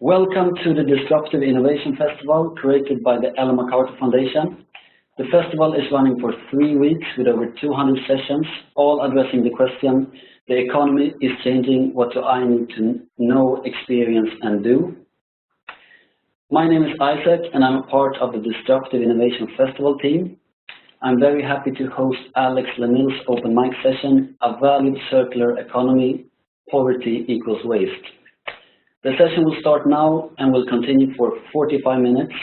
Welcome to the Disruptive Innovation Festival created by the Ellen MacArthur Foundation. The festival is running for 3 weeks with over 200 sessions, all addressing the question, the economy is changing, what do I need to know, experience and do? My name is Isaac and I'm a part of the Disruptive Innovation Festival team. I'm very happy to host Alex Lemille's open mic session, A Valued Circular Economy, Poverty Equals Waste. The session will start now and will continue for 45 minutes.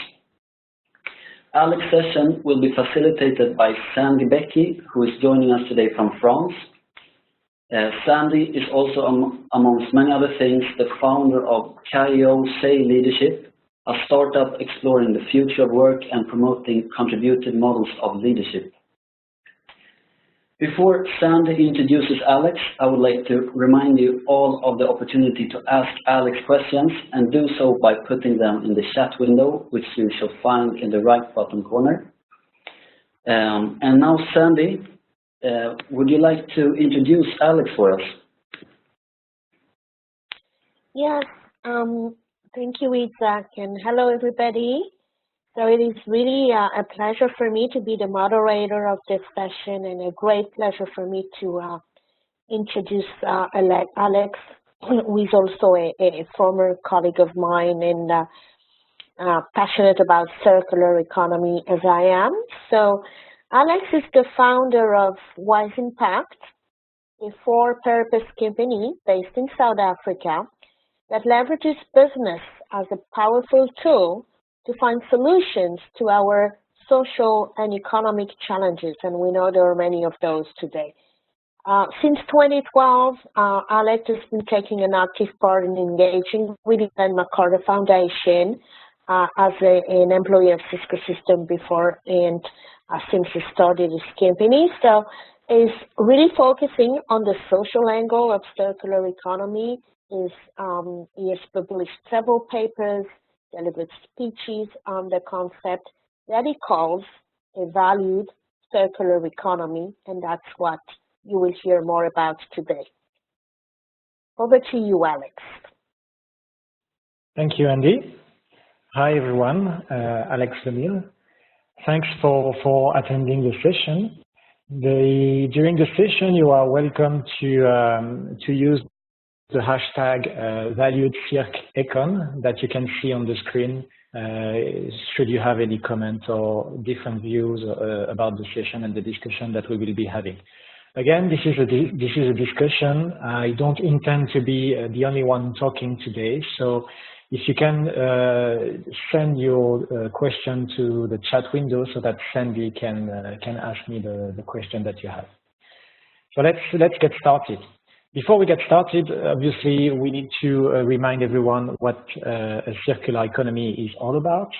Alex's session will be facilitated by Sandy Becky, who is joining us today from France. Sandy is also, amongst many other things, the founder of KIO Say Leadership, a startup exploring the future of work and promoting contributed models of leadership. Before Sandy introduces Alex, I would like to remind you all of the opportunity to ask Alex questions and do so by putting them in the chat window, which you shall find in the right bottom corner. And now, Sandy, would you like to introduce Alex for us? Yes, thank you, Isaac, and hello, everybody. So it is really a pleasure for me to be the moderator of this session and a great pleasure for me to introduce Alex, who is also a former colleague of mine and passionate about circular economy as I am. So Alex is the founder of Wise Impact, a for-purpose company based in South Africa that leverages business as a powerful tool to find solutions to our social and economic challenges, and we know there are many of those today. Since 2012, Alex has been taking an active part in engaging with the Ellen MacArthur Foundation as an employee of Cisco System before, and since he started his company. So is really focusing on the social angle of circular economy. He has published several papers, delivered speeches on the concept that he calls a valued circular economy, and that's what you will hear more about today. Over to you, Alex. Thank you, Andy. Hi, everyone. Alex Lemille. Thanks for attending the session. During the session, you are welcome to use the hashtag #ValuedCircEcon that you can see on the screen should you have any comments or different views about the session and the discussion that we will be having. Again, this is a discussion. I don't intend to be the only one talking today, so if you can send your question to the chat window so that Sandy can ask me the question that you have. So let's get started. Before we get started, obviously, we need to remind everyone what a circular economy is all about.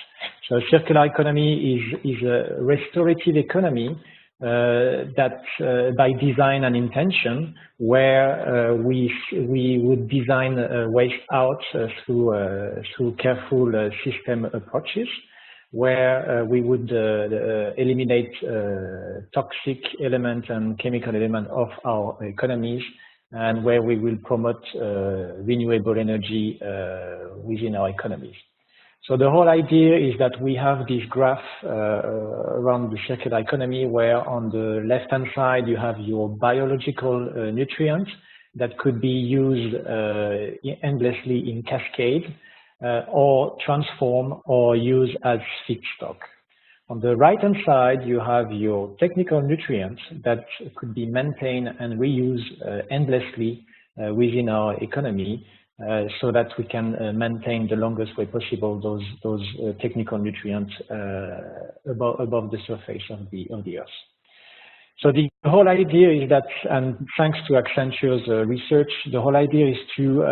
So a circular economy is a restorative economy that by design and intention, where we would design waste out through careful system approaches, where we would eliminate toxic elements and chemical elements of our economies, and where we will promote renewable energy within our economies. So the whole idea is that we have this graph around the circular economy, where on the left-hand side you have your biological nutrients that could be used endlessly in cascade or transform or use as feedstock. On the right-hand side, you have your technical nutrients that could be maintained and reused endlessly within our economy, so that we can maintain the longest way possible those technical nutrients above the surface of the earth. So the whole idea is that, and thanks to Accenture's research, the whole idea is to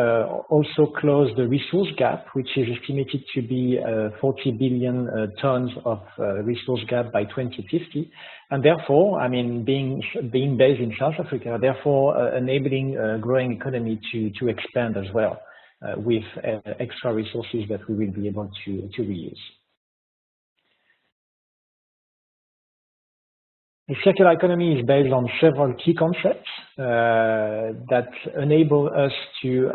also close the resource gap, which is estimated to be 40 billion tons of resource gap by 2050. And therefore, I mean, being based in South Africa, therefore enabling a growing economy to expand as well with extra resources that we will be able to reuse. The circular economy is based on several key concepts that enable us to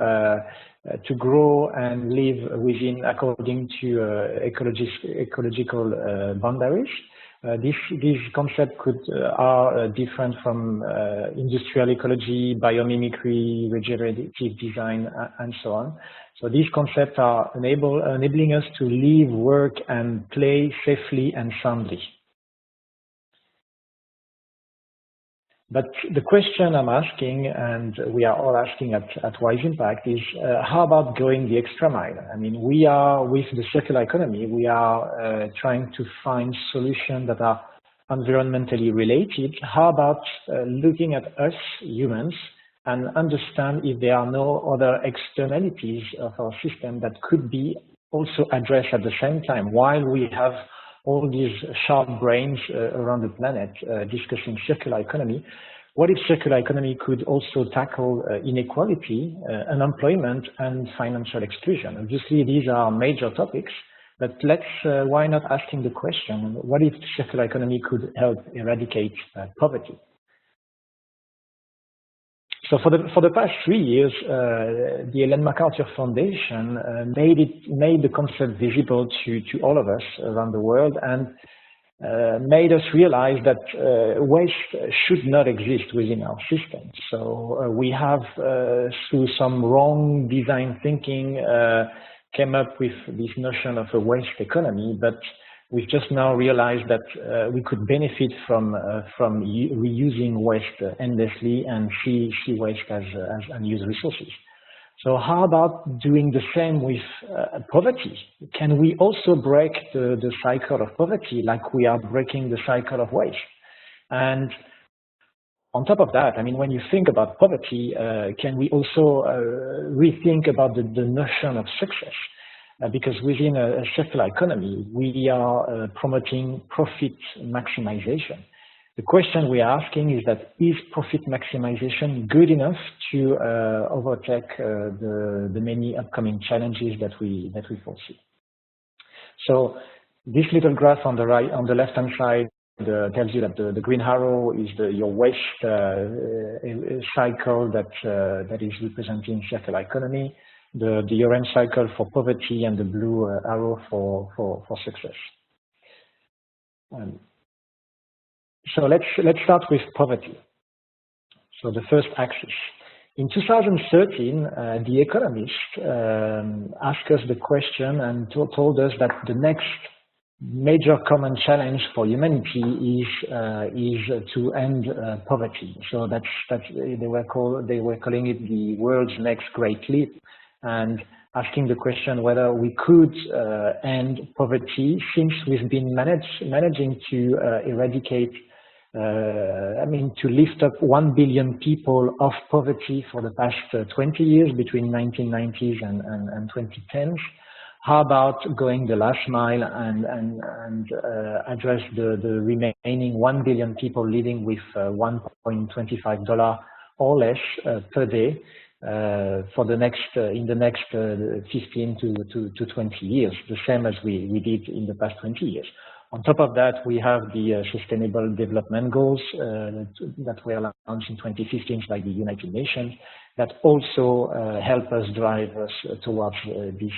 to grow and live within according to ecological boundaries. These concepts are different from industrial ecology, biomimicry, regenerative design, and so on. So these concepts are enabling us to live, work, and play safely and soundly. But the question I'm asking, and we are all asking at Wise Impact, is how about going the extra mile? I mean, we are, with the circular economy, we are trying to find solutions that are environmentally related. How about looking at us, humans, and understand if there are no other externalities of our system that could be also addressed at the same time, while we have all these sharp brains around the planet discussing circular economy. What if circular economy could also tackle inequality, unemployment, and financial exclusion? Obviously, these are major topics, but why not asking the question, what if circular economy could help eradicate poverty? So for the past 3 years, the Ellen MacArthur Foundation made the concept visible to all of us around the world, and made us realize that waste should not exist within our system. So we have, through some wrong design thinking, came up with this notion of a waste economy, but we've just now realized that we could benefit from reusing waste endlessly and see waste as unused resources. So how about doing the same with poverty? Can we also break the cycle of poverty like we are breaking the cycle of waste? And on top of that, I mean, when you think about poverty, can we also rethink about the notion of success? Because within a circular economy, we are promoting profit maximization. The question we are asking is that, is profit maximization good enough to overtake the many upcoming challenges that we foresee? So this little graph on the right, on the left-hand side, tells you that the green arrow is your waste cycle that is representing circular economy. The orange cycle for poverty, and the blue arrow for success. So let's start with poverty. So the first axis. In 2013, the economists asked us the question and told us that the next major common challenge for humanity is to end poverty. So they were calling it the world's next great leap, and asking the question whether we could end poverty, since we've been managing to eradicate, to lift up 1 billion people off poverty for the past 20 years, between 1990s and 2010s. How about going the last mile and address the remaining 1 billion people living with $1.25 or less per day for the next in the next 15 to 20 years, the same as we did in the past 20 years. On top of that, we have the Sustainable Development Goals that were launched in 2015 by the United Nations, that also help us drive us towards this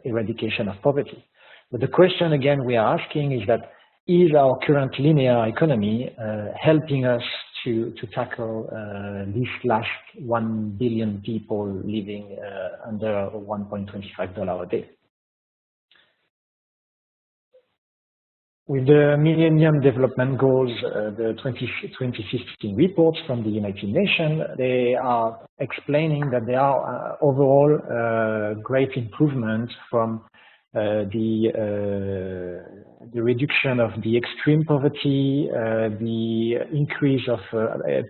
eradication of poverty. But the question again we are asking is that, is our current linear economy helping us to tackle this last 1 billion people living under $1.25 a day? With the Millennium Development Goals, the 2015 reports from the United Nations, they are explaining that there are overall great improvements from the reduction of the extreme poverty, the increase of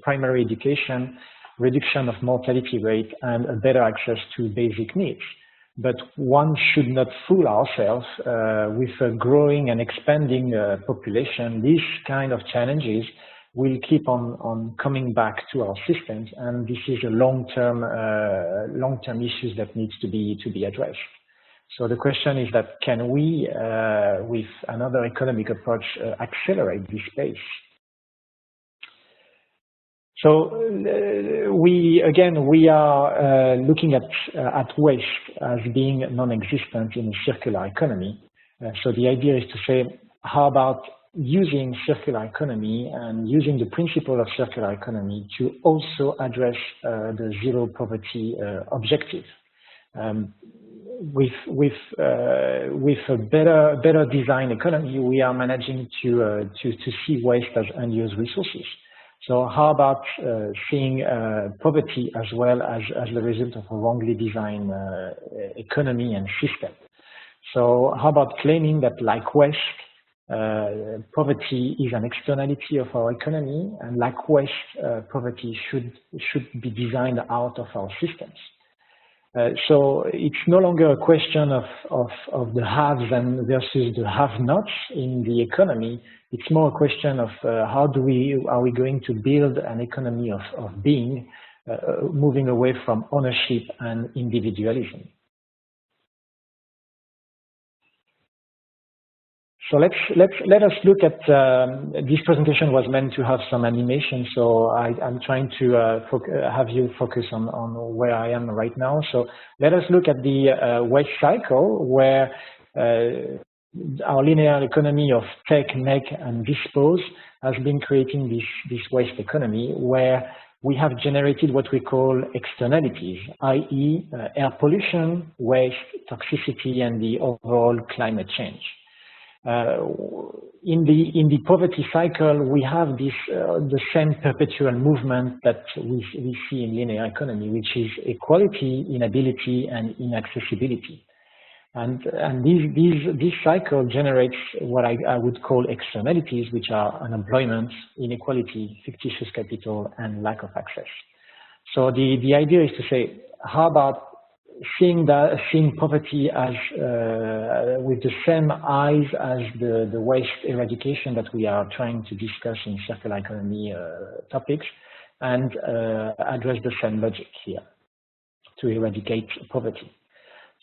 primary education, reduction of mortality rate, and a better access to basic needs. But one should not fool ourselves with a growing and expanding population. These kind of challenges will keep on coming back to our systems, and this is a long-term issues that needs to be addressed. So the question is that, can we, with another economic approach, accelerate this pace? So we are looking at waste as being non-existent in a circular economy. So the idea is to say, how about using circular economy and using the principle of circular economy to also address the zero poverty objective. With a better design economy, we are managing to see waste as unused resources. So how about seeing poverty as well as the result of a wrongly designed economy and system? So how about claiming that, like waste, poverty is an externality of our economy, and like waste, poverty should be designed out of our systems. So it's no longer a question of the haves and versus the have-nots in the economy. It's more a question of are we going to build an economy of being, moving away from ownership and individualism. So let us look at this presentation was meant to have some animation, so I'm trying to have you focus on where I am right now. So let us look at the waste cycle, where our linear economy of take, make, and dispose has been creating this waste economy, where we have generated what we call externalities, i.e. air pollution, waste, toxicity, and the overall climate change. In the poverty cycle, we have this the same perpetual movement that we see in linear economy, which is equality, inability, and inaccessibility. And this cycle generates what I would call externalities, which are unemployment, inequality, fictitious capital, and lack of access. So the idea is to say, how about seeing poverty as with the same eyes as the waste eradication that we are trying to discuss in circular economy topics, and address the same logic here to eradicate poverty.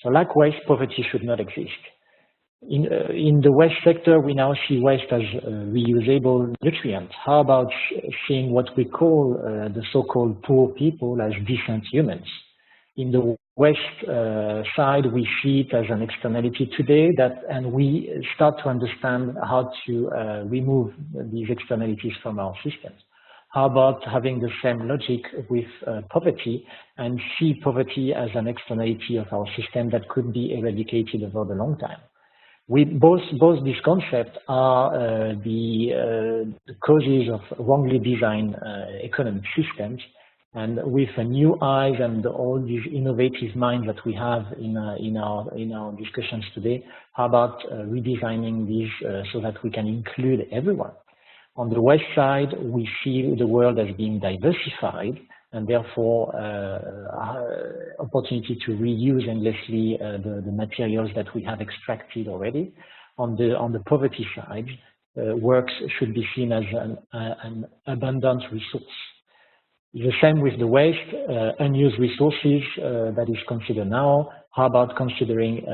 So like waste, poverty should not exist. In the waste sector, we now see waste as reusable nutrient. How about seeing what we call the so-called poor people as decent humans? In the waste side, we see it as an externality today, and we start to understand how to remove these externalities from our systems. How about having the same logic with poverty, and see poverty as an externality of our system that could be eradicated over the long time? Both these concepts are the causes of wrongly designed economic systems. And with a new eyes and all these innovative minds that we have in our discussions today, how about redesigning these so that we can include everyone? On the waste side, we see the world as being diversified, and therefore opportunity to reuse endlessly the materials that we have extracted already. On the poverty side, works should be seen as an abundant resource. The same with the waste, unused resources that is considered now. How about considering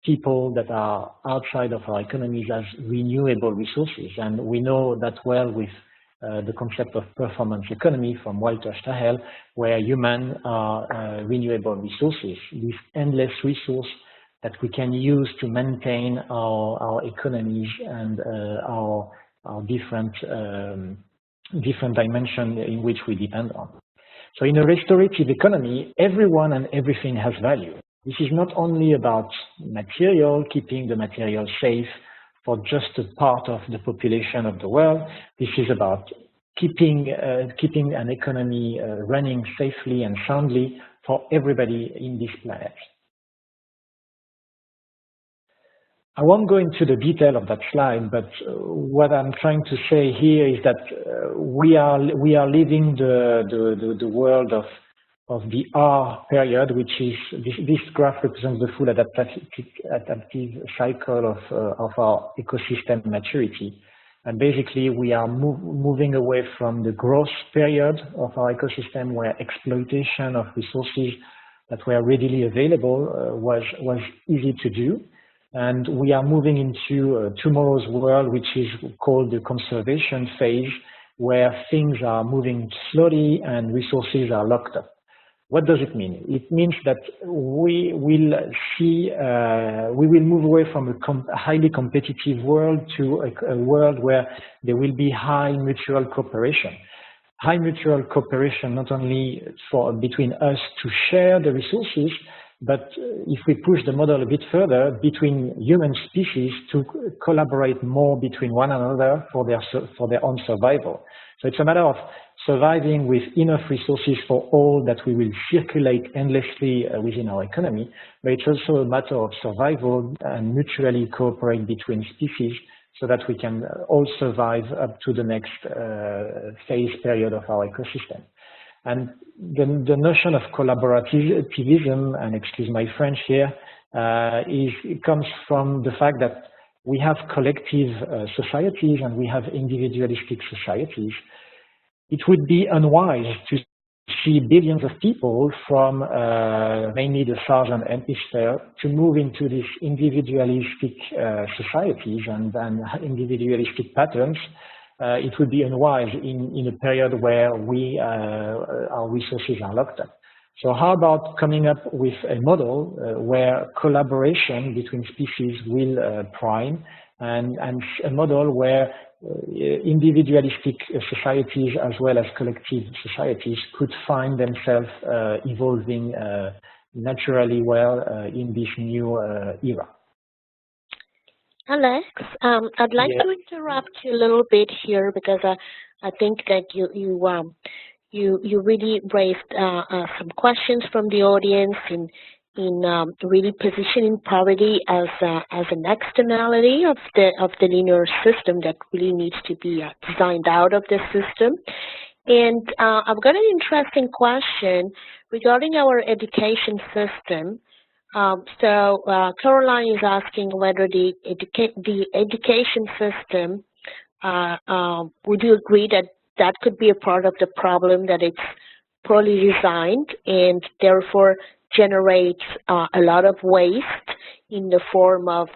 people that are outside of our economies as renewable resources? And we know that well with the concept of performance economy from Walter Stahel, where humans are renewable resources, this endless resource that we can use to maintain our economies and our different dimension in which we depend on. So in a restorative economy, everyone and everything has value. This is not only about material, keeping the material safe for just a part of the population of the world. This is about keeping an economy running safely and soundly for everybody in this planet. I won't go into the detail of that slide, but what I'm trying to say here is that we are living the world of the R period, which is this graph represents the full adaptive cycle of our ecosystem maturity. And basically, we are moving away from the growth period of our ecosystem, where exploitation of resources that were readily available was easy to do. And we are moving into tomorrow's world, which is called the conservation phase, where things are moving slowly and resources are locked up. What does it mean? It means that we will move away from a highly competitive world to a world where there will be high mutual cooperation. High mutual cooperation not only between us to share the resources, but if we push the model a bit further, between human species to collaborate more between one another for their own survival. So it's a matter of surviving with enough resources for all that we will circulate endlessly within our economy, but it's also a matter of survival and mutually cooperate between species so that we can all survive up to the next phase period of our ecosystem. And the notion of collaborativism, and excuse my French here, it comes from the fact that we have collective societies and we have individualistic societies. It would be unwise to see billions of people from mainly the Southern Hemisphere to move into these individualistic societies and individualistic patterns. It would be unwise in a period where our resources are locked up. So how about coming up with a model where collaboration between species will prime, and a model where individualistic societies as well as collective societies could find themselves evolving naturally well in this new era. Alex, I'd like to interrupt you a little bit here because I think that you really raised some questions from the audience in really positioning poverty as an externality of the linear system that really needs to be designed out of the system. And I've got an interesting question regarding our education system. So Caroline is asking whether the education system, would you agree that that could be a part of the problem, that it's poorly designed and therefore generates a lot of waste in the form of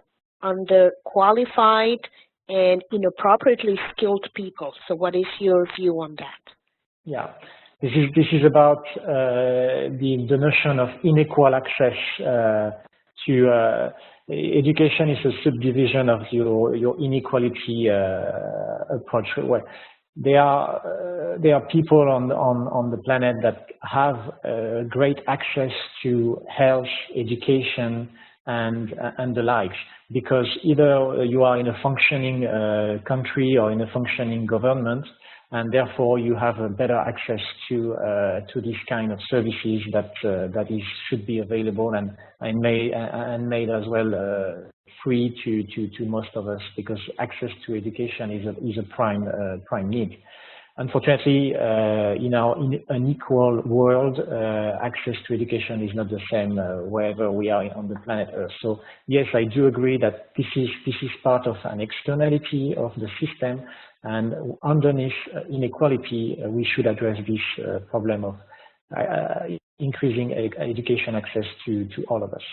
underqualified and inappropriately skilled people? So what is your view on that? Yeah. This is about the notion of unequal access to education. Is a subdivision of your inequality approach. Where there are people on the planet that have great access to health, education, and the likes, because either you are in a functioning country or in a functioning government, and therefore you have a better access to this kind of services that should be available and made as well free to most of us, because access to education is a prime need. Unfortunately, in our unequal world, access to education is not the same wherever we are on the planet Earth. So yes, I do agree that this is part of an externality of the system, and underneath inequality, we should address this problem of increasing education access to all of us.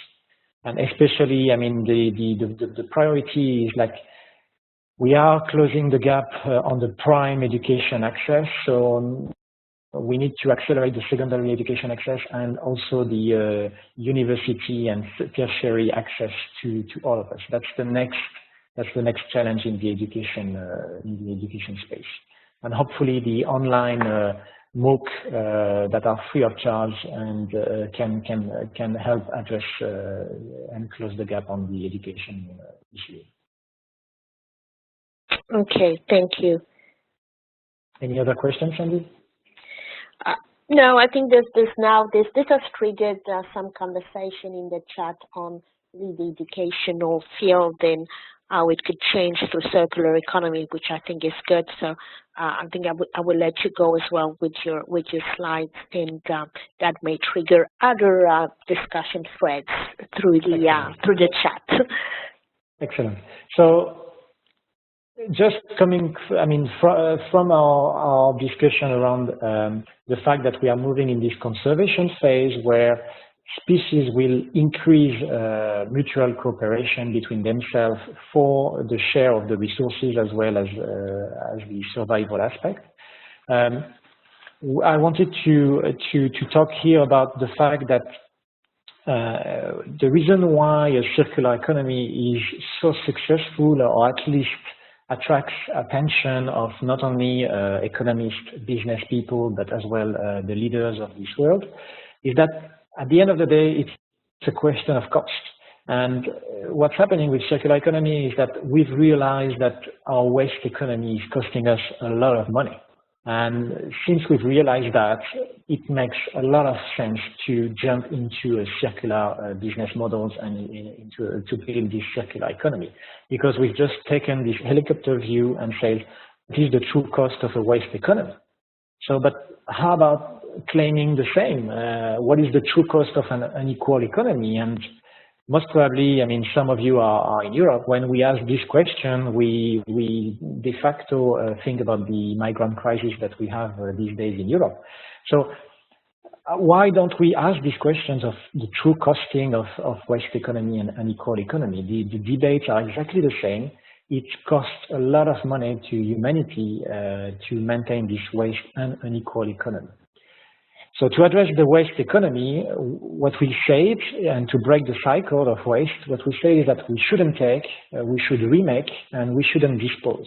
And especially, I mean, the priority is like, we are closing the gap on the prime education access, so we need to accelerate the secondary education access and also the university and tertiary access to all of us. That's the next challenge in the education space. And hopefully the online MOOC that are free of charge and can help address and close the gap on the education issue. Okay, thank you. Any other questions, Sandy? No, I think this has triggered some conversation in the chat on the educational field and how it could change through circular economy, which I think is good. So I think I will let you go as well with your slides, and that may trigger other discussion threads through the chat. Excellent. So, just coming, I mean, from our discussion around the fact that we are moving in this conservation phase where species will increase mutual cooperation between themselves for the share of the resources as well as the survival aspect. I wanted to talk here about the fact that the reason why a circular economy is so successful, or at least attracts attention of not only economists, business people, but as well the leaders of this world, is that at the end of the day, it's a question of cost. And what's happening with circular economy is that we've realized that our waste economy is costing us a lot of money. And since we've realized that, it makes a lot of sense to jump into a circular business models and to build this circular economy, because we've just taken this helicopter view and said, this is the true cost of a waste economy. So, but how about claiming the same? What is the true cost of an unequal economy? And most probably, I mean, some of you are in Europe. When we ask this question, we de facto think about the migrant crisis that we have these days in Europe. So why don't we ask these questions of the true costing of waste economy and unequal economy? The debates are exactly the same. It costs a lot of money to humanity to maintain this waste and unequal economy. So to address the waste economy, what we say, and to break the cycle of waste, what we say is that we shouldn't take, we should remake, and we shouldn't dispose.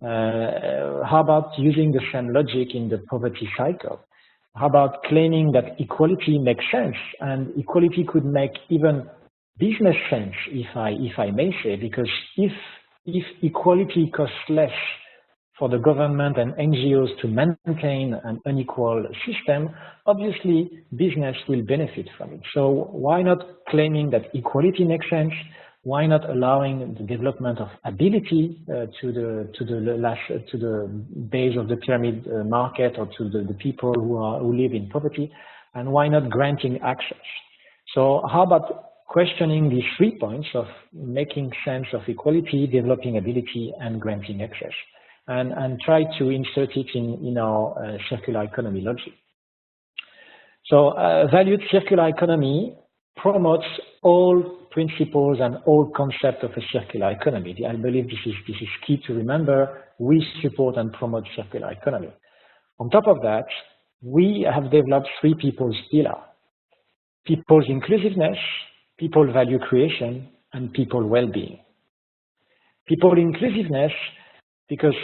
How about using the same logic in the poverty cycle? How about claiming that equality makes sense, and equality could make even business sense, if I may say, because if equality costs less for the government and NGOs to maintain an unequal system, obviously business will benefit from it. So why not claiming that equality makes sense? Why not allowing the development of ability to the base of the pyramid market, or to the people who live in poverty? And why not granting access? So how about questioning these 3 points of making sense of equality, developing ability, and granting access? And try to insert it in our circular economy logic. So valued circular economy promotes all principles and all concepts of a circular economy. I believe this is key to remember. We support and promote circular economy. On top of that, we have developed 3 people's pillars: people's inclusiveness, people value creation, and people well-being. People inclusiveness, because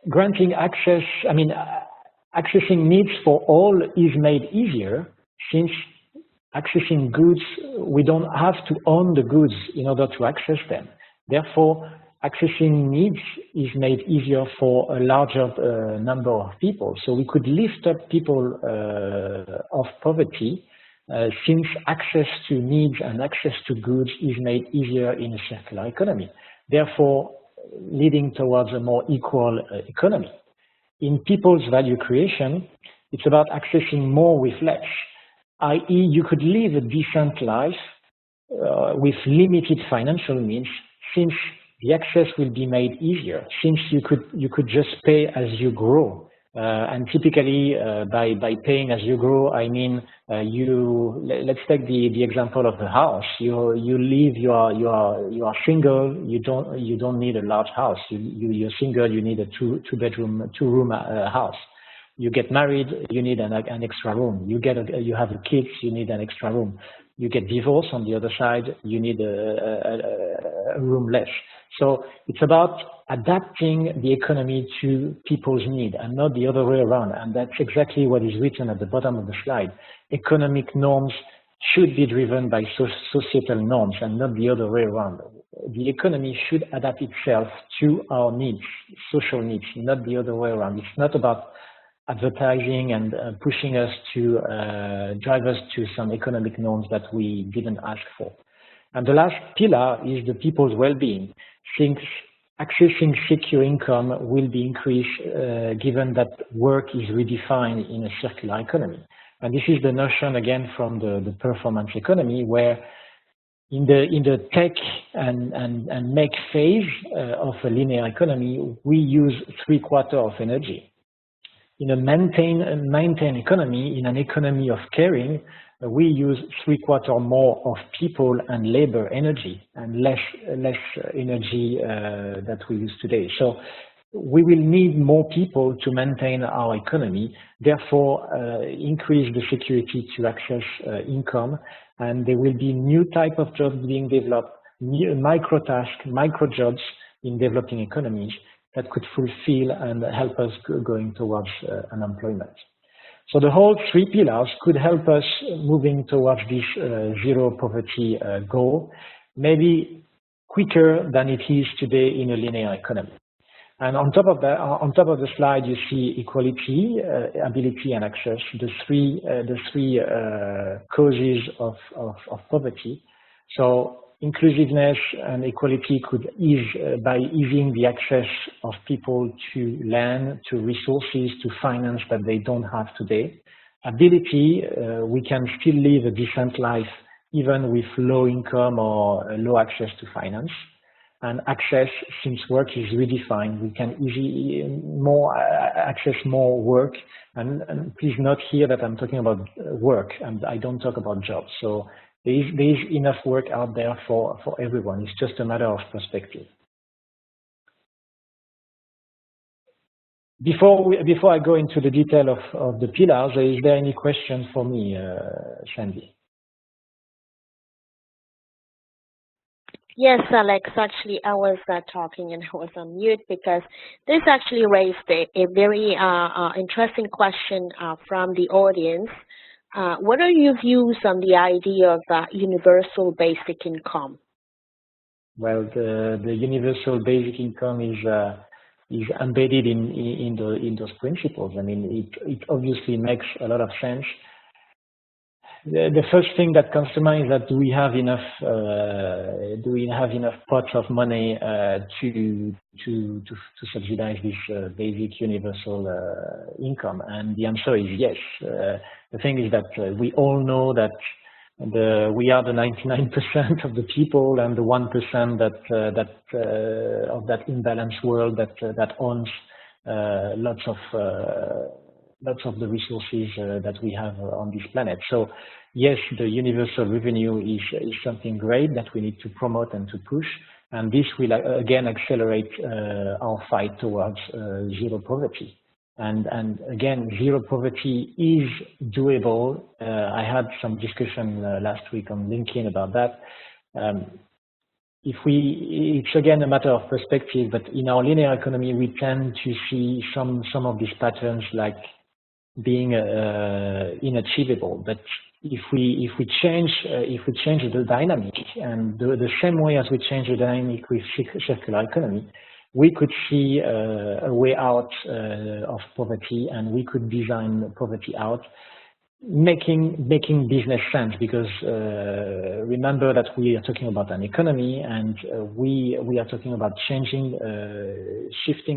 granting access, I mean, accessing needs for all is made easier, since accessing goods, we don't have to own the goods in order to access them. Therefore, accessing needs is made easier for a larger number of people. So we could lift up people of poverty, since access to needs and access to goods is made easier in a circular economy. Therefore, leading towards a more equal economy. In people's value creation, it's about accessing more with less, i.e. you could live a decent life with limited financial means, since the access will be made easier, since you could just pay as you grow. And typically, by paying as you grow, I mean let's take the example of the house. You are single. You don't need a large house. You're single. You need a two room house. You get married. You need an extra room. You have kids. You need an extra room. You get divorced on the other side. You need a room less. So it's about adapting the economy to people's need and not the other way around. And that's exactly what is written at the bottom of the slide. Economic norms should be driven by societal norms and not the other way around. The economy should adapt itself to our needs, social needs, not the other way around. It's not about advertising and pushing us to drive us to some economic norms that we didn't ask for. And the last pillar is the people's well-being. Since accessing secure income will be increased given that work is redefined in a circular economy. And this is the notion, again, from the performance economy, where in the tech and make phase of a linear economy, we use 3/4 of energy. In a maintain economy, in an economy of caring, we use 3/4 more of people and labor energy and less energy that we use today. So we will need more people to maintain our economy, therefore increase the security to access income, and there will be new type of jobs being developed, new micro tasks, micro jobs in developing economies that could fulfill and help us going towards unemployment. So the whole three pillars could help us moving towards this zero poverty goal, maybe quicker than it is today in a linear economy. And on top of that, on top of the slide, you see equality, ability, and access, the three causes of poverty. So inclusiveness and equality could ease by easing the access of people to land, to resources, to finance that they don't have today. Ability, we can still live a decent life even with low income or low access to finance. And access, since work is redefined, we can easily access more work. And please note here that I'm talking about work and I don't talk about jobs. So there is enough work out there for everyone. It's just a matter of perspective. Before I go into the detail of the pillars, is there any question for me, Sandy? Yes, Alex, actually, I was talking and I was on mute because this actually raised a very interesting question from the audience. What are your views on the idea of universal basic income? Well, the universal basic income is embedded in those principles. I mean, it obviously makes a lot of sense. The first thing that comes to mind is that do we have enough pots of money to subsidize this basic universal income? And the answer is yes. The thing is that we all know that we are the 99% of the people and the 1% of that imbalanced world that owns lots of the resources that we have on this planet. So yes, the universal revenue is something great that we need to promote and to push, and this will again accelerate our fight towards zero poverty. And again, zero poverty is doable. I had some discussion last week on LinkedIn about that. It's again a matter of perspective, but in our linear economy, we tend to see some of these patterns like being inachievable. But if we change the dynamic, and the same way as we change the dynamic with circular economy, we could see a way out of poverty, and we could design poverty out, making business sense. Because remember that we are talking about an economy, and we are talking about shifting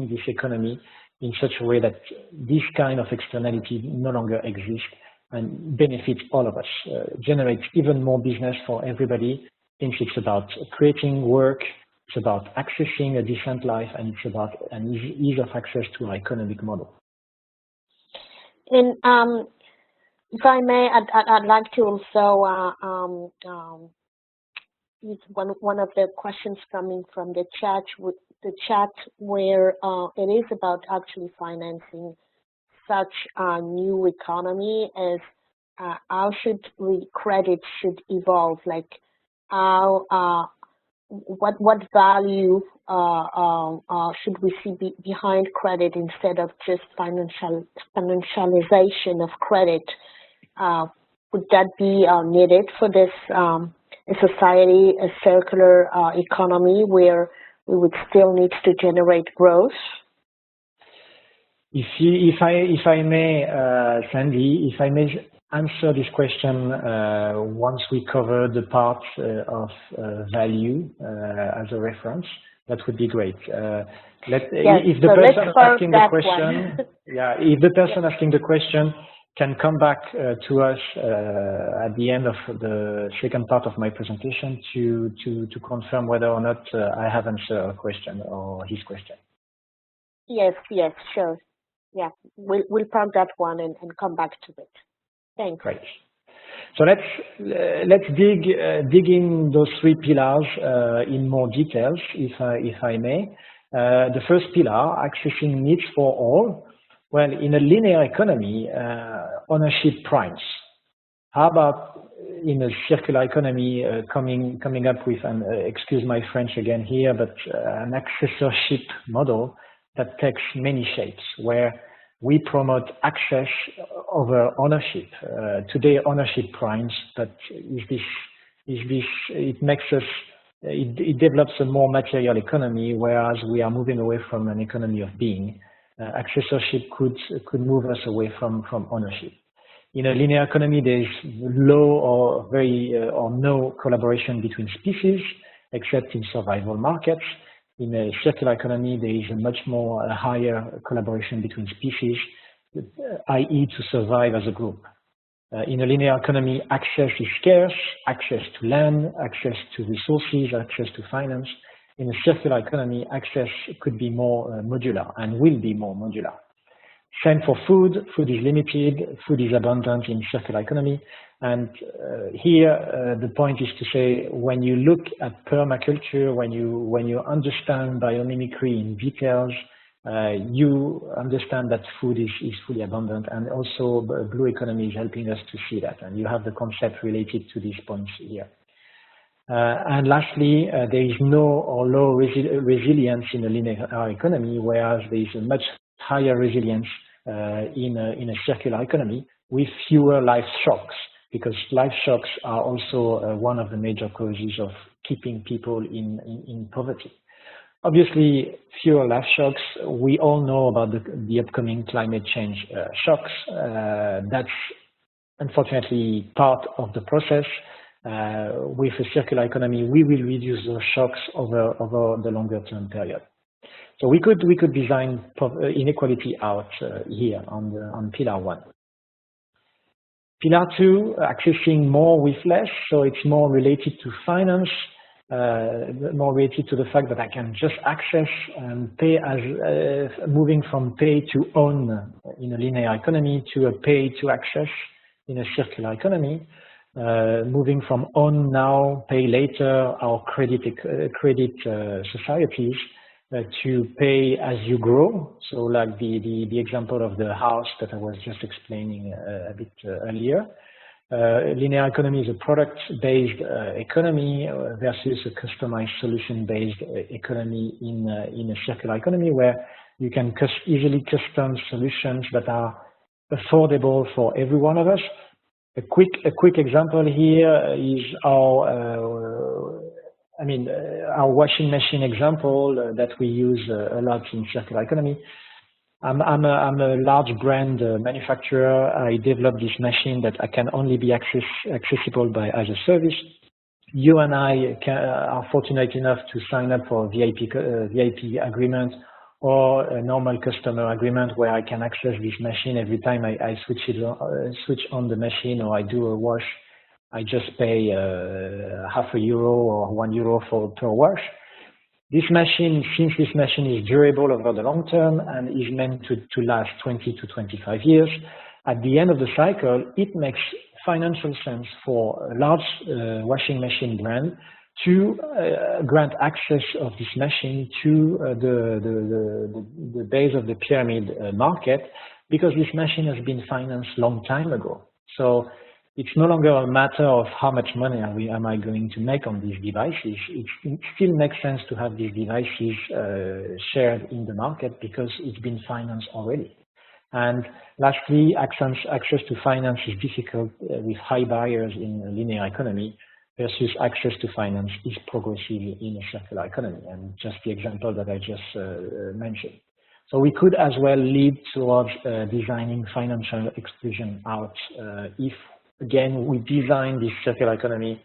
this economy in such a way that this kind of externality no longer exists and benefits all of us, generates even more business for everybody, since it's about creating work, it's about accessing a decent life, and it's about an ease of access to our economic model. And if I may, I'd like to also use one of the questions coming from the chat, where it is about actually financing such a new economy as how credit should evolve, like how what value should we see behind credit instead of just financialization of credit? Would that be needed for this a society, a circular economy where we would still need to generate growth? If I may, Sandy, if I may answer this question once we cover the part of value as a reference, that would be great. If the person asking the question, if the person asking the question can come back to us at the end of the second part of my presentation to confirm whether or not I have answered a question or his question. Yes, sure. Yeah, we'll park that one and come back to it. Thanks. Great. So let's dig in those three pillars in more details, if I may. The first pillar, accessing needs for all. Well, in a linear economy, ownership primes. How about in a circular economy, coming up with an, excuse my French again here, but an accessorship model that takes many shapes, where we promote access over ownership. Today, ownership primes, but it makes us, it develops a more material economy, whereas we are moving away from an economy of being. Accessorship could move us away from ownership. In a linear economy, there is low or or no collaboration between species, except in survival markets. In a circular economy, there is a much more higher collaboration between species, i.e. to survive as a group. In a linear economy, access is scarce, access to land, access to resources, access to finance. In a circular economy, access could be more modular and will be more modular. Same for food. Food is limited, food is abundant in circular economy. And here the point is to say, when you look at permaculture, when you understand biomimicry in details, you understand that food is fully abundant, and also blue economy is helping us to see that. And you have the concept related to these points here. And lastly, there is no or low resilience in a linear economy, whereas there is a much higher resilience in a circular economy with fewer life shocks, because life shocks are also one of the major causes of keeping people in poverty. Obviously, fewer life shocks. We all know about the upcoming climate change shocks. That's unfortunately part of the process. With a circular economy, we will reduce those shocks over the longer term period. So we could design inequality out here on pillar 1. Pillar 2, accessing more with less. So it's more related to finance, more related to the fact that I can just access and pay as moving from pay to own in a linear economy to a pay to access in a circular economy. Moving from own now, pay later, our credit societies, to pay as you grow. So like the example of the house that I was just explaining a bit earlier. Linear economy is a product-based economy versus a customized solution-based economy in a circular economy, where you can easily custom solutions that are affordable for every one of us. A quick example here is our washing machine example that we use a lot in circular economy. I'm a large brand manufacturer. I developed this machine that can only be accessible as a service. You and I are fortunate enough to sign up for a VIP agreement or a normal customer agreement where I can access this machine every time I switch on the machine or I do a wash. I just pay €0.5 or €1 per wash. This machine, since this machine is durable over the long term and is meant to last 20 to 25 years, at the end of the cycle, it makes financial sense for a large washing machine brand to grant access of this machine to the base of the pyramid market, because this machine has been financed long time ago. So it's no longer a matter of how much money am I going to make on these devices. It still makes sense to have these devices shared in the market because it's been financed already. And lastly, access to finance is difficult with high barriers in a linear economy, versus access to finance is progressive in a circular economy, and just the example that I just mentioned. So we could as well lead towards designing financial exclusion out if, again, we design this circular economy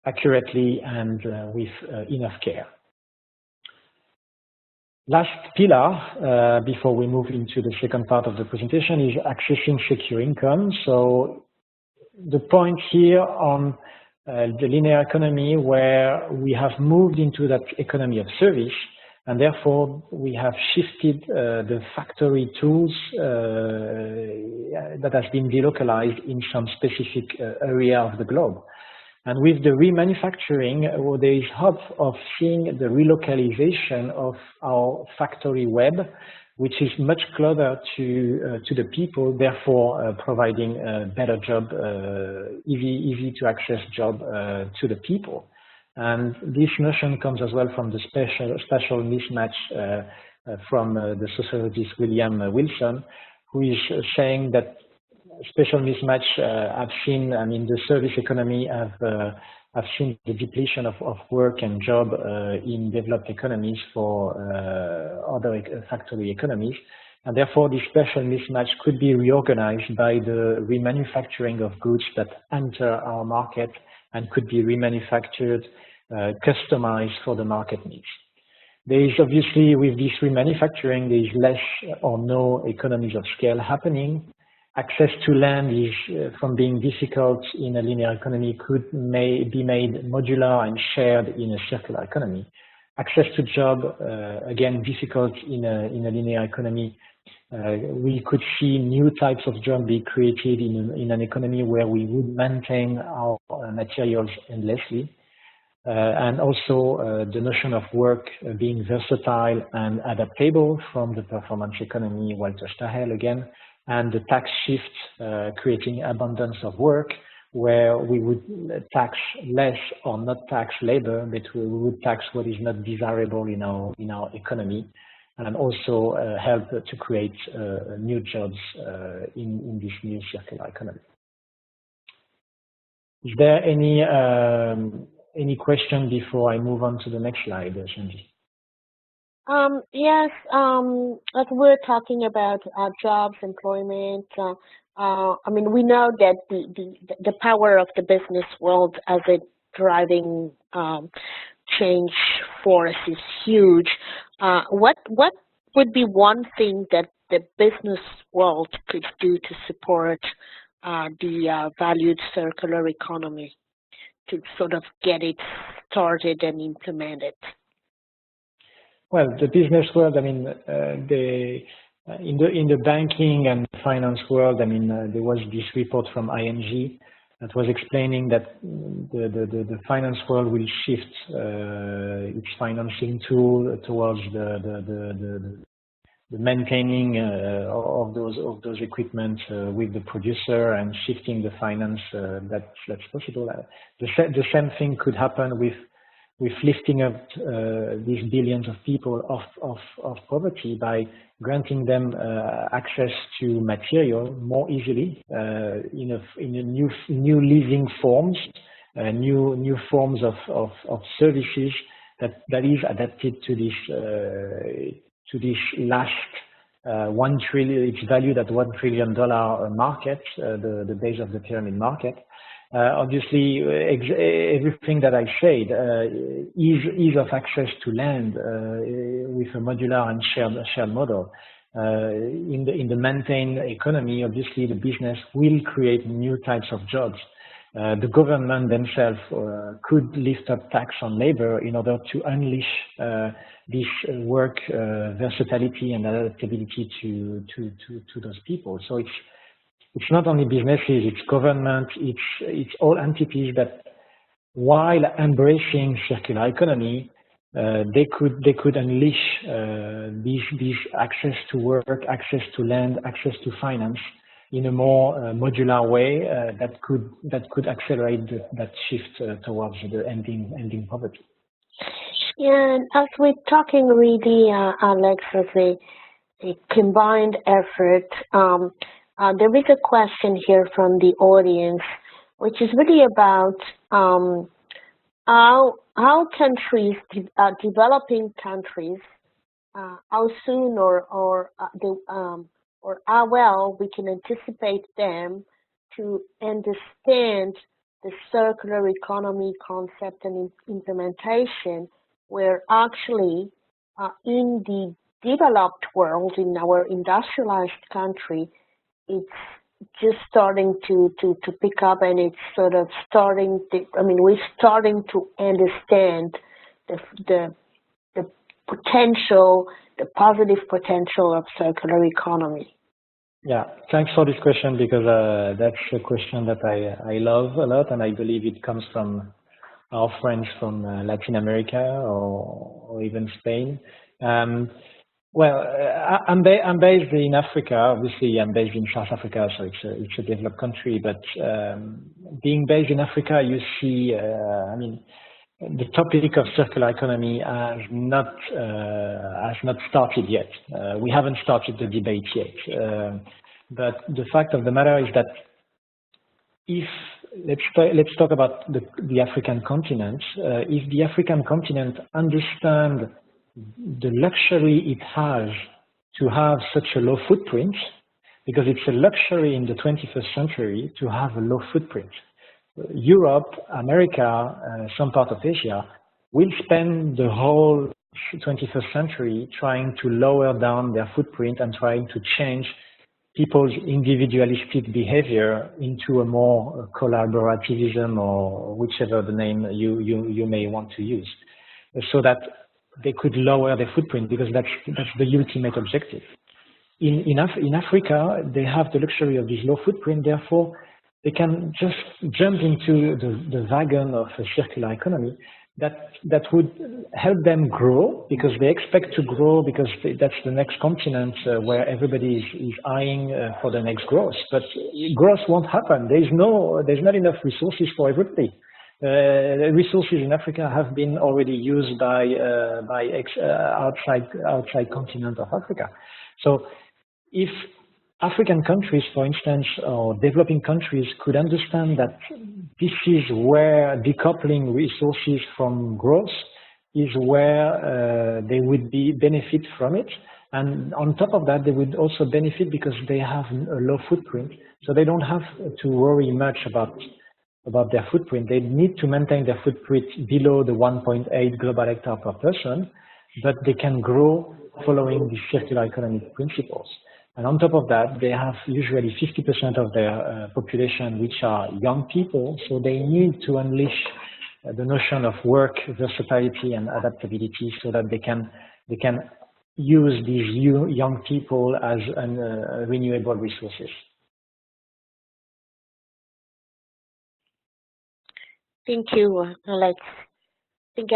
accurately and with enough care. Last pillar, before we move into the second part of the presentation, is accessing secure income. So the point here on the linear economy, where we have moved into that economy of service, and therefore we have shifted the factory tools that has been delocalized in some specific area of the globe. And with the remanufacturing, there is hope of seeing the relocalization of our factory web, which is much closer to the people, therefore providing a better job, easy to access job to the people. And this notion comes as well from the spatial mismatch from the sociologist William Wilson, who is saying that spatial mismatch I've seen, I mean, the service economy have seen the depletion of work and job in developed economies for other factory economies. And therefore, this spatial mismatch could be reorganized by the remanufacturing of goods that enter our market and could be remanufactured, customized for the market needs. There is obviously, with this remanufacturing, there is less or no economies of scale happening. Access to land is, from being difficult in a linear economy, may be made modular and shared in a circular economy. Access to job, again, difficult in a linear economy. We could see new types of jobs be created in an economy where we would maintain our materials endlessly. And also the notion of work being versatile and adaptable from the performance economy, Walter Stahel again, and the tax shift creating abundance of work, where we would tax less or not tax labor, but we would tax what is not desirable in our economy, and also help to create new jobs in this new circular economy. Is there any question before I move on to the next slide, Shanji? Yes, as we're talking about jobs, employment, I mean, we know that the power of the business world as a driving change force is huge. What would be one thing that the business world could do to support the valued circular economy, to sort of get it started and implemented? Well, the business world, I mean, in the banking and finance world, I mean, there was this report from ING that was explaining that the finance world will shift its financing tool towards the maintaining of those equipment with the producer and shifting the finance that's possible. The same thing could happen with lifting up these billions of people off poverty by granting them access to material more easily in a new living forms, new forms of services that is adapted to this last 1 trillion. It's valued at $1 trillion market, the base of the pyramid market. Obviously, everything that I said, ease of access to land with a modular and shared model. In the maintained economy, obviously, the business will create new types of jobs. The government themselves could lift up tax on labor in order to unleash this work versatility and adaptability to those people. So it's not only businesses, it's government, it's all entities that, while embracing circular economy, they could unleash these access to work, access to land, access to finance in a more modular way that could accelerate that shift towards the ending poverty. And as we're talking really, Alex, as a combined effort, there is a question here from the audience, which is really about how countries, developing countries, how soon or how well we can anticipate them to understand the circular economy concept and implementation, where actually in the developed world, in our industrialized country, it's just starting to pick up, and it's sort of starting to, I mean, we're starting to understand the potential, the positive potential of circular economy. Yeah, thanks for this question, because that's a question that I love a lot, and I believe it comes from our friends from Latin America or even Spain. Well, I'm based in Africa. Obviously, I'm based in South Africa, so it's a developed country. But being based in Africa, you see, I mean, the topic of circular economy has not started yet. We haven't started the debate yet. But the fact of the matter is that if let's talk about the African continent. If the African continent understands the luxury it has to have such a low footprint, because it's a luxury in the 21st century to have a low footprint. Europe, America, some part of Asia will spend the whole 21st century trying to lower down their footprint and trying to change people's individualistic behavior into a more collaborativism, or whichever the name you may want to use, so that they could lower their footprint, because that's the ultimate objective. In Africa, they have the luxury of this low footprint, therefore they can just jump into the wagon of a circular economy that would help them grow, because they expect to grow, because that's the next continent where everybody is eyeing for the next growth. But growth won't happen. There's not enough resources for everybody. Resources in Africa have been already used by outside continent of Africa. So if African countries, for instance, or developing countries could understand that this is where decoupling resources from growth is where they would benefit from it. And on top of that, they would also benefit because they have a low footprint. So they don't have to worry much about their footprint. They need to maintain their footprint below the 1.8 global hectare per person, but they can grow following the circular economic principles. And on top of that, they have usually 50% of their population which are young people, so they need to unleash the notion of work, versatility, and adaptability, so that they can use these young people as renewable resources. Thank you, Alex. I think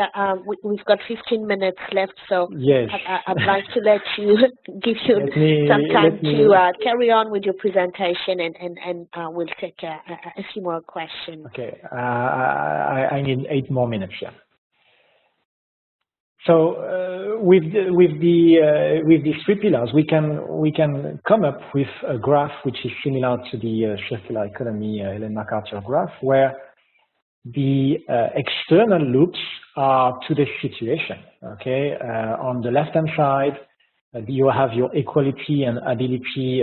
we've got 15 minutes left, so yes. I'd like to give you some time to carry on with your presentation, and we'll take a few more questions. Okay, I need 8 more minutes. Yeah. So with these 3 pillars, we can come up with a graph which is similar to the circular economy Ellen MacArthur graph, where the external loops are today's situation. Okay, on the left-hand side, you have your equality and ability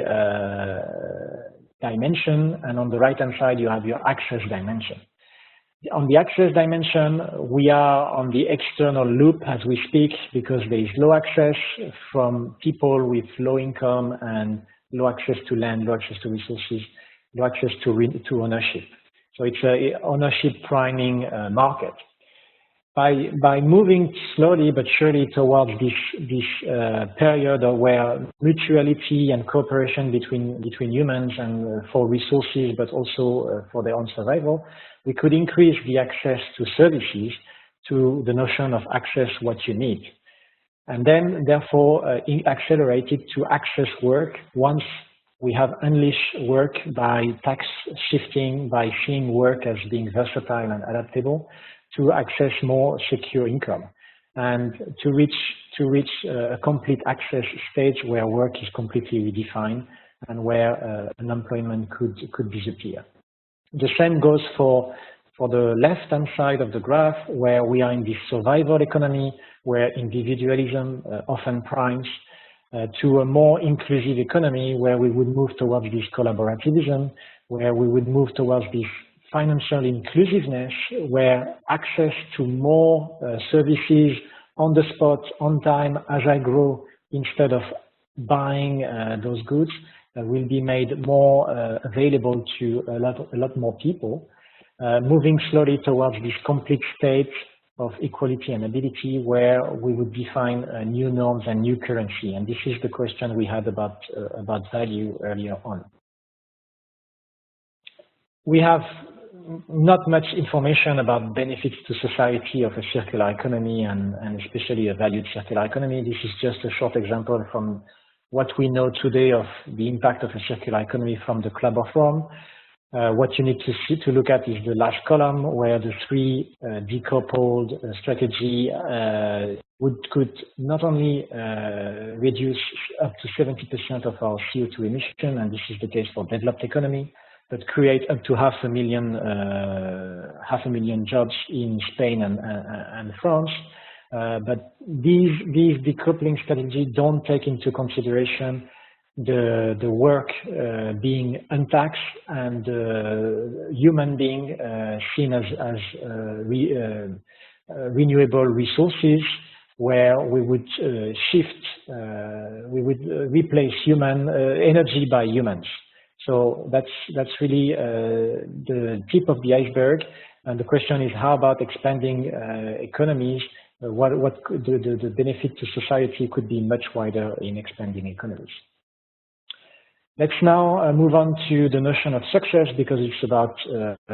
dimension, and on the right-hand side, you have your access dimension. On the access dimension, we are on the external loop as we speak, because there is low access from people with low income and low access to land, low access to resources, low access to ownership. So it's a ownership priming market. By moving slowly but surely towards this period where mutuality and cooperation between humans and for resources, but also for their own survival, we could increase the access to services, to the notion of access what you need, and then therefore accelerate it to access work once we have unleashed work by tax shifting, by seeing work as being versatile and adaptable, to access more secure income, and to reach a complete access stage where work is completely redefined and where unemployment could disappear. The same goes for the left-hand side of the graph, where we are in this survival economy, where individualism often primes, to a more inclusive economy, where we would move towards this collaborativism, where we would move towards this financial inclusiveness, where access to more services on the spot, on time, as I grow, instead of buying those goods, will be made more available to a lot more people, moving slowly towards this complete state of equality and ability, where we would define new norms and new currency. And this is the question we had about value earlier on. We have not much information about benefits to society of a circular economy and especially a valued circular economy. This is just a short example from what we know today of the impact of a circular economy from the Club of Rome. What you need to look at is the last column, where the three decoupled strategy could not only reduce up to 70% of our CO2 emission, and this is the case for developed economy, but create up to 500,000 jobs in Spain and France. But these decoupling strategies don't take into consideration the work being untaxed and human being seen as renewable resources, where we would we would replace human energy by humans. So that's really the tip of the iceberg. And the question is, how about expanding economies? What could the benefit to society could be much wider in expanding economies. Let's now move on to the notion of success, because it's about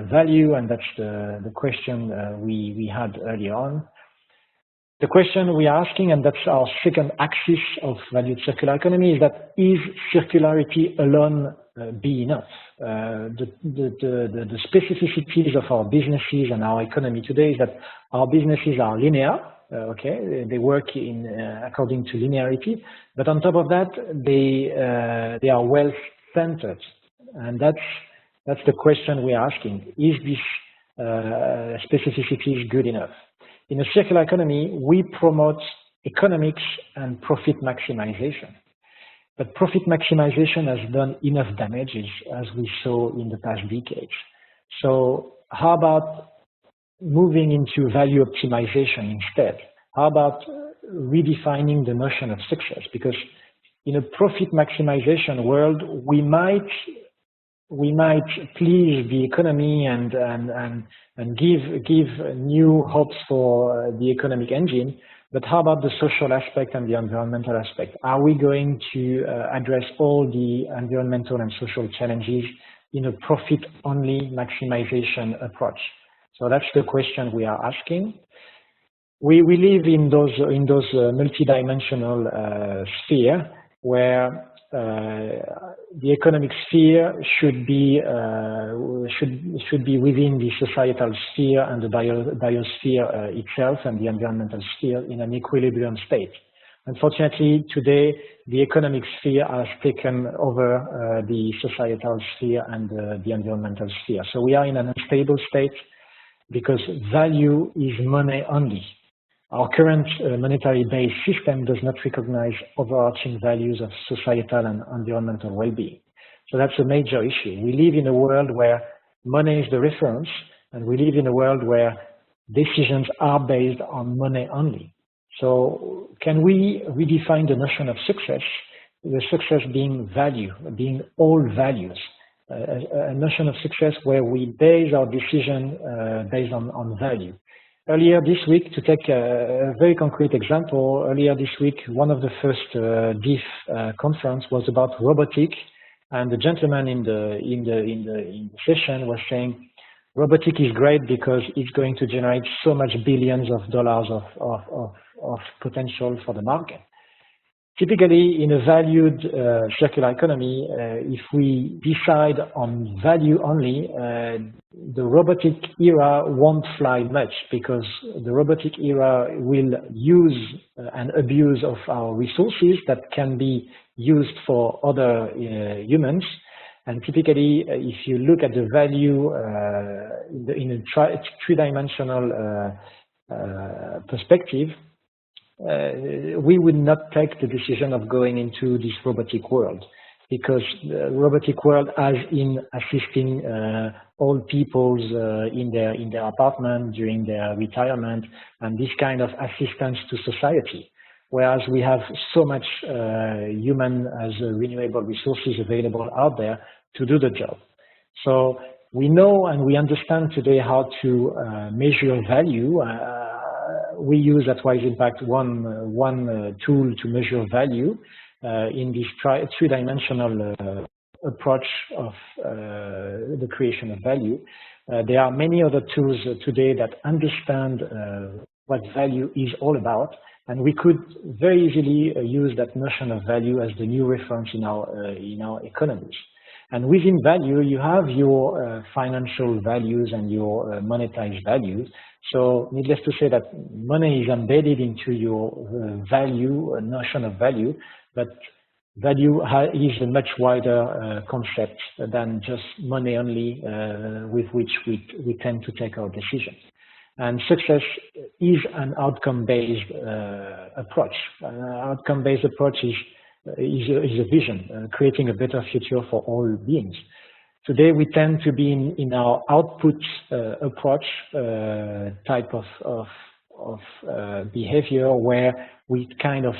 value, and that's the question we had earlier on. The question we are asking, and that's our second axis of valued circular economy, is that is circularity alone be enough? The specificities of our businesses and our economy today is that our businesses are linear. Okay, they work according to linearity, but on top of that, they are wealth-centered, and that's the question we are asking: is this specificity good enough? In a circular economy, we promote economics and profit maximization, but profit maximization has done enough damages, as we saw in the past decades. So how about moving into value optimization instead? How about redefining the notion of success? Because in a profit maximization world, we might please the economy and give new hopes for the economic engine, but how about the social aspect and the environmental aspect? Are we going to address all the environmental and social challenges in a profit-only maximization approach? So that's the question we are asking. We live in those multidimensional sphere where the economic sphere should be within the societal sphere and the biosphere itself and the environmental sphere in an equilibrium state. Unfortunately, today the economic sphere has taken over the societal sphere and the environmental sphere. So we are in an unstable state, because value is money only. Our current monetary-based system does not recognize overarching values of societal and environmental well-being. So that's a major issue. We live in a world where money is the reference, and we live in a world where decisions are based on money only. So can we redefine the notion of success, the success being value, being all values? A notion of success where we base our decision based on value. Earlier this week, to take a very concrete example, earlier this week, one of the first DIF conference was about robotic, and the gentleman in the session was saying, robotic is great because it's going to generate so much billions of dollars of potential for the market. Typically, in a valued circular economy, if we decide on value only, the robotic era won't fly much, because the robotic era will use and abuse of our resources that can be used for other humans. And typically, if you look at the value in a three-dimensional perspective, we would not take the decision of going into this robotic world, because the robotic world, as in assisting old peoples in their apartment during their retirement, and this kind of assistance to society, whereas we have so much human as renewable resources available out there to do the job. So we know and we understand today how to measure value. we use at Wise Impact one tool to measure value in this three-dimensional approach of the creation of value. There are many other tools today that understand what value is all about, and we could very easily use that notion of value as the new reference in our economies. And within value, you have your financial values and your monetized values. So needless to say that money is embedded into your value, notion of value, but value is a much wider concept than just money only with which we tend to take our decisions. And success is an outcome-based approach. Outcome-based approach is a vision, creating a better future for all beings. Today, we tend to be in our output approach type of behavior, where we kind of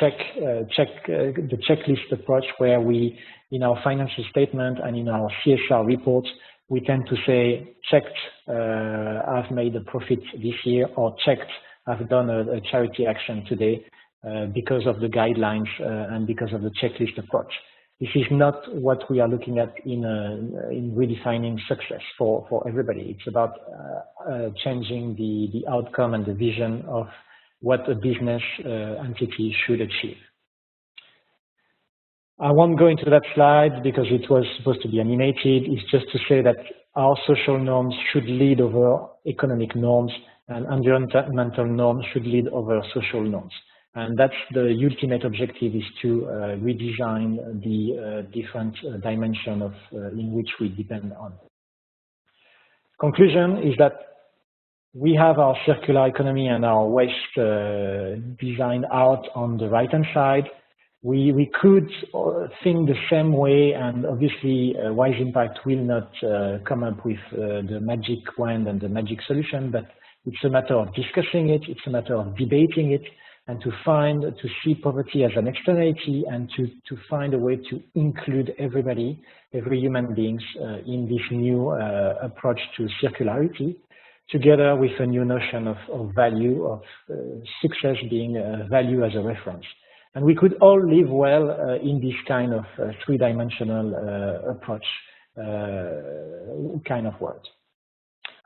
check the checklist approach, where we, in our financial statement and in our CSR reports, we tend to say, checked, I've made a profit this year, or checked, I've done a charity action today, because of the guidelines and because of the checklist approach. This is not what we are looking at in redefining success for everybody. It's about changing the outcome and the vision of what a business entity should achieve. I won't go into that slide because it was supposed to be animated. It's just to say that our social norms should lead over economic norms, and environmental norms should lead over social norms. And that's the ultimate objective, is to redesign the different dimension of in which we depend on. Conclusion is that we have our circular economy and our waste designed out on the right-hand side. We could think the same way, and obviously Wise Impact will not come up with the magic wand and the magic solution, but it's a matter of discussing it, it's a matter of debating it, and to see poverty as an externality, and to find a way to include everybody, every human beings in this new approach to circularity, together with a new notion of value, of success being value as a reference. And we could all live well in this kind of three-dimensional approach kind of world.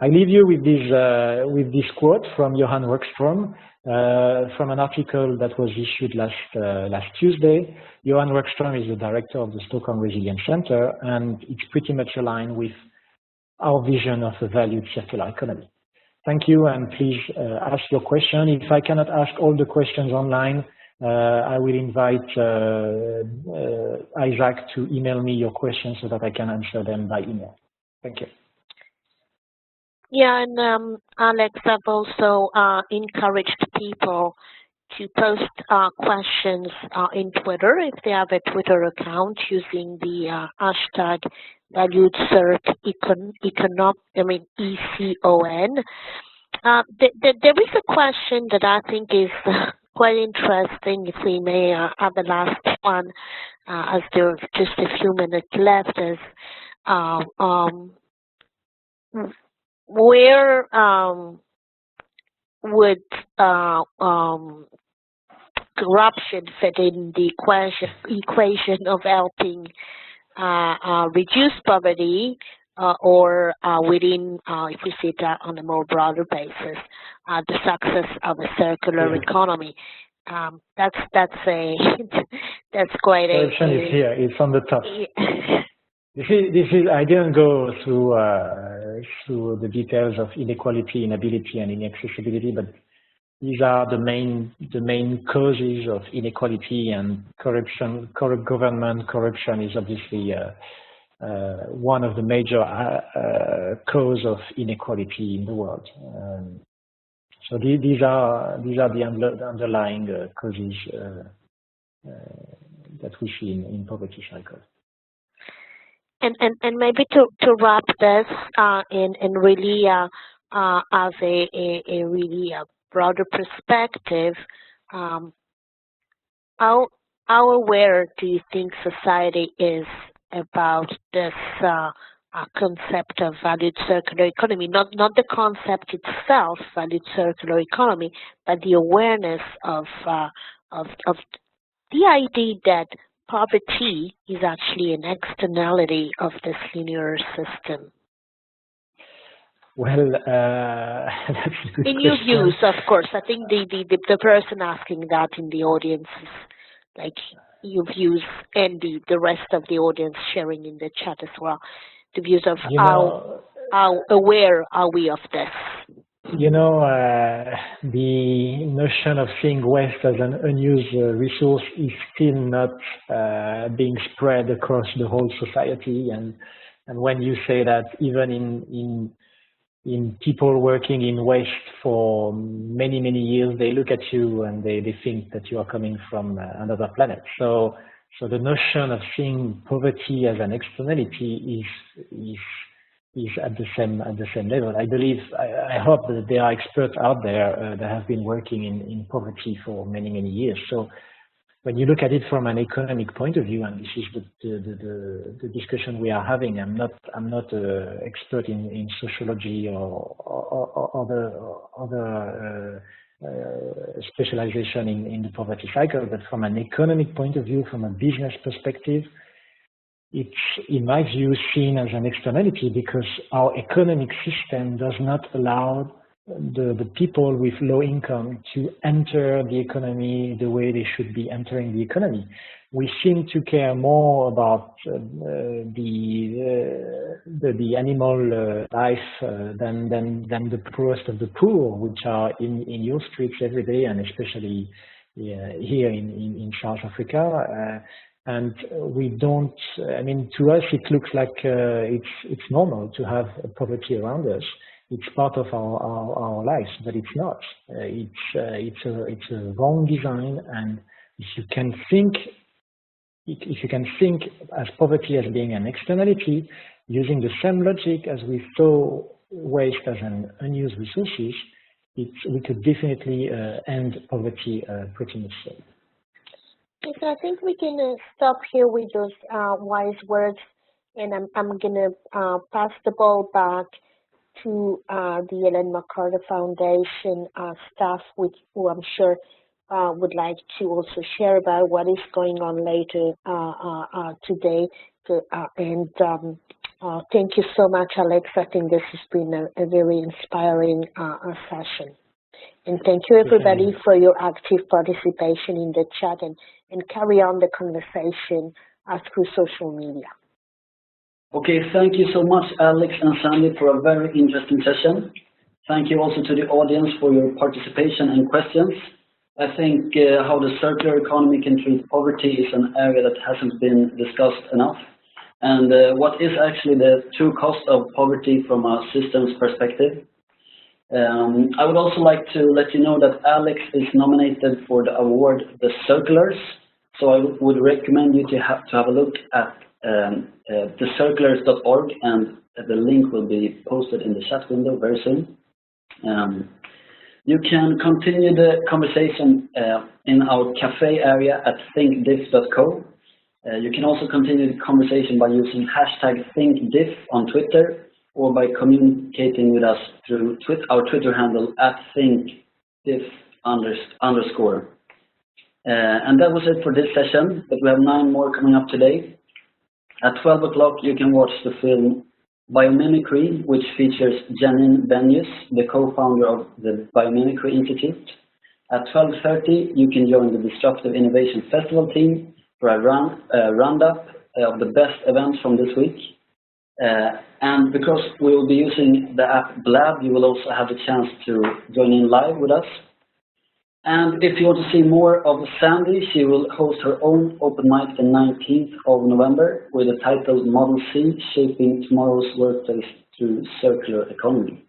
I leave you with this quote from Johan Rockström, from an article that was issued last Tuesday. Johan Rockström is the director of the Stockholm Resilience Center, and it's pretty much aligned with our vision of a valued circular economy. Thank you, and please ask your question. If I cannot ask all the questions online, I will invite Isaac to email me your questions so that I can answer them by email. Thank you. Yeah, and Alex, I've also encouraged people to post questions in Twitter if they have a Twitter account using the hashtag valuedcirc ECON. There is a question that I think is quite interesting, if we may have the last one, as there are just a few minutes left, is where would corruption fit in the equation of helping reduce poverty, or within, if we see that on a more broader basis, the success of a circular economy? That's quite a. Corruption is here. It's on the top. This is. I didn't go through the details of inequality, inability, and inaccessibility, but these are the main causes of inequality and corruption. Corrupt government, corruption is obviously one of the major causes of inequality in the world. So these are the underlying causes that we see in poverty cycles. And maybe to wrap this and really as a really broader perspective, how aware do you think society is about this concept of valued circular economy, not the concept itself, valued circular economy, but the awareness of the idea that poverty is actually an externality of this linear system. Well, that's a good in your question. views, of course. I think the person asking that in the audience is like your views, and the rest of the audience sharing in the chat as well. The views of how aware are we of this? You know, the notion of seeing waste as an unused resource is still not being spread across the whole society. And when you say that, even in people working in waste for many years, they look at you and they think that you are coming from another planet. So the notion of seeing poverty as an externality is at the same level. I believe, I hope that there are experts out there that have been working in poverty for many years. So when you look at it from an economic point of view, and this is the discussion we are having, I'm not an expert in sociology or other specialization in the poverty cycle, but from an economic point of view, from a business perspective, it's, in my view, seen as an externality because our economic system does not allow the people with low income to enter the economy the way they should be entering the economy. We seem to care more about the animal life than the poorest of the poor, which are in your streets every day, and especially here in South Africa. And we don't, I mean, to us it looks like it's normal to have poverty around us. It's part of our lives, but it's not. It's a wrong design, and if you can think as poverty as being an externality, using the same logic as we saw waste as an unused resources, we could definitely end poverty pretty much so. So I think we can stop here with those wise words, and I'm gonna pass the ball back to the Ellen MacArthur Foundation staff, who I'm sure would like to also share about what is going on later today. Thank you so much, Alex. I think this has been a very inspiring session. And thank you, everybody, for your active participation in the chat, and carry on the conversation through social media. Okay, thank you so much, Alex and Sandy, for a very interesting session. Thank you also to the audience for your participation and questions. I think how the circular economy can treat poverty is an area that hasn't been discussed enough. And what is actually the true cost of poverty from a systems perspective? I would also like to let you know that Alex is nominated for the award, The Circulars. So I would recommend you to have a look at thecirculars.org, and the link will be posted in the chat window very soon. You can continue the conversation in our cafe area at thinkdif.co. You can also continue the conversation by using #ThinkDiff on Twitter, or by communicating with us through our Twitter handle at @thinkdiff_. And that was it for this session, but we have 9 more coming up today. At 12 o'clock, you can watch the film Biomimicry, which features Janine Benyus, the co-founder of the Biomimicry Institute. At 12:30, you can join the Disruptive Innovation Festival team for a roundup of the best events from this week. And because we will be using the app Blab, you will also have the chance to join in live with us. And if you want to see more of Sandy, she will host her own open mic the 19th of November with the title Model C, Shaping Tomorrow's Workplace Through Circular Economy.